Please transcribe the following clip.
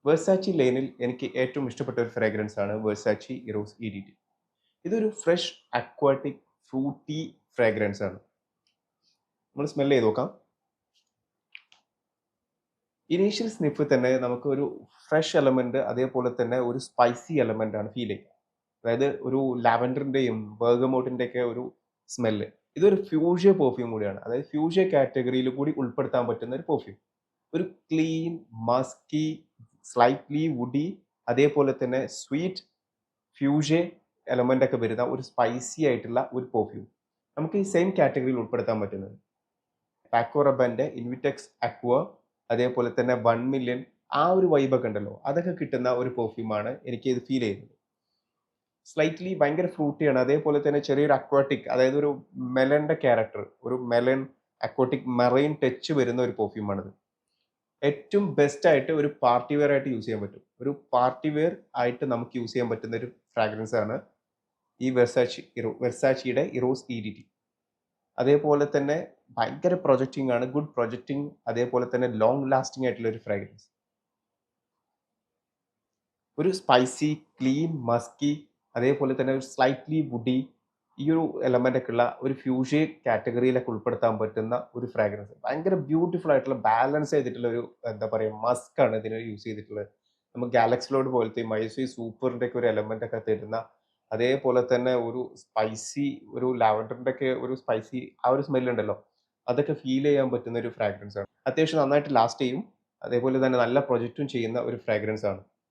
വെർസാച്ചി ലൈനിൽ എനിക്ക് ഏറ്റവും ഇഷ്ടപ്പെട്ട ഒരു ഫ്രാഗ്രൻസ് ആണ് വെർസാച്ചി ഇറോസ് ഇഡിറ്റി. ഇതൊരു ഫ്രഷ് അക്വാട്ടിക് ഫ്രൂട്ടി ഫ്രാഗ്രൻസ് ആണ്. നമ്മൾ സ്മെൽ ചെയ്ത് നോക്കാം. ഇനീഷ്യൽ സ്നിഫ് തന്നെ നമുക്ക് ഒരു ഫ്രഷ് എലമെന്റ് അതേപോലെ തന്നെ ഒരു സ്പൈസി എലമെന്റ് ആണ് ഫീൽ ചെയ്യുക. അതായത് ഒരു ലാവൻഡറിന്റെയും ബർഗമോട്ടിന്റെ ഒക്കെ ഒരു സ്മെല്ല്. ഇതൊരു ഫ്യൂഷ്യ പെർഫ്യൂം കൂടിയാണ്. അതായത് ഫ്യൂഷ്യ കാറ്റഗറിയിൽ കൂടി ഉൾപ്പെടുത്താൻ പറ്റുന്ന ഒരു പെർഫ്യൂം. ഒരു ക്ലീൻ, മസ്കി, സ്ലൈറ്റ്ലി വുഡി അതേപോലെ തന്നെ സ്വീറ്റ് ഫ്യൂഷ്യ എലമെന്റ് ഒക്കെ വരുന്ന ഒരു സ്പൈസി ആയിട്ടുള്ള ഒരു പെർഫ്യൂം. നമുക്ക് ഈ സെയിം കാറ്റഗറിയിൽ ഉൾപ്പെടുത്താൻ പറ്റുന്നത്. പാക്കോ റബന്റെ ഇൻവിറ്റെക്സ് അക്വ അതേപോലെ തന്നെ 1 മില്യൺ ആ ഒരു വൈബൊക്കെ ഉണ്ടല്ലോ. അതൊക്കെ കിട്ടുന്ന ഒരു പെർഫ്യൂമാണ് എനിക്ക് ഇത് ഫീൽ ചെയ്യുന്നത്. സ്ലൈറ്റ്ലി ഭയങ്കര ഫ്രൂട്ടിയാണ്. അതേപോലെ തന്നെ ചെറിയൊരു അക്വാട്ടിക് അതായത് ഒരു മെലന്റെ ക്യാരക്ടർ, ഒരു മെലൻ അക്വാട്ടിക് മെറൈൻ ടച്ച് വരുന്ന ഒരു പെർഫ്യൂമാണിത്. ഏറ്റവും ബെസ്റ്റ് ആയിട്ട് ഒരു പാർട്ടി വെയർ ആയിട്ട് യൂസ് ചെയ്യാൻ പറ്റും. ഒരു പാർട്ടി വെയർ ആയിട്ട് നമുക്ക് യൂസ് ചെയ്യാൻ പറ്റുന്ന ഒരു ഫ്രാഗ്രൻസ് ആണ് ഈ വെർസാച്ചിയുടെ ഇറോസ് ഇഡിറ്റി. അതേപോലെ തന്നെ ഭയങ്കര പ്രൊജക്റ്റിംഗ് ആണ്. ഗുഡ് പ്രൊജക്റ്റിംഗ് അതേപോലെ തന്നെ ലോങ് ലാസ്റ്റിംഗ് ആയിട്ടുള്ള ഒരു ഫ്രാഗ്രൻസ്. ഒരു സ്പൈസി, ക്ലീൻ, മസ്കി അതേപോലെ തന്നെ ഒരു സ്ലൈറ്റ്ലി വുഡി ഈ ഒരു എലമെന്റ് ഒക്കെ ഉള്ള ഒരു ഫ്യൂഷ്യ കാറ്റഗറിയിലൊക്കെ ഉൾപ്പെടുത്താൻ പറ്റുന്ന ഒരു ഫ്രാഗ്രൻസ്. ഭയങ്കര ബ്യൂട്ടിഫുൾ ആയിട്ടുള്ള ബാലൻസ് ചെയ്തിട്ടുള്ള ഒരു എന്താ പറയുക മസ്ക് ആണ് ഇതിന് യൂസ് ചെയ്തിട്ടുള്ളത്. നമുക്ക് ഗാലക്സി ലോഡ് പോലത്തെ മൈസൂർ സൂപ്പറിന്റെ ഒക്കെ ഒരു എലമെന്റ് ഒക്കെ തരുന്ന അതേപോലെ തന്നെ ഒരു സ്പൈസി ഒരു ലാവൻഡറിന്റെ ഒക്കെ ഒരു സ്പൈസി ആ ഒരു സ്മെൽ ഉണ്ടല്ലോ അതൊക്കെ ഫീൽ ചെയ്യാൻ പറ്റുന്ന ഒരു ഫ്രാഗ്രൻസ് ആണ്. അത്യാവശ്യം നന്നായിട്ട് ലാസ്റ്റ് ചെയ്യും. അതേപോലെ തന്നെ നല്ല പ്രൊജക്റ്റും ചെയ്യുന്ന ഒരു ഫ്രാഗ്രൻസ് ആണ്.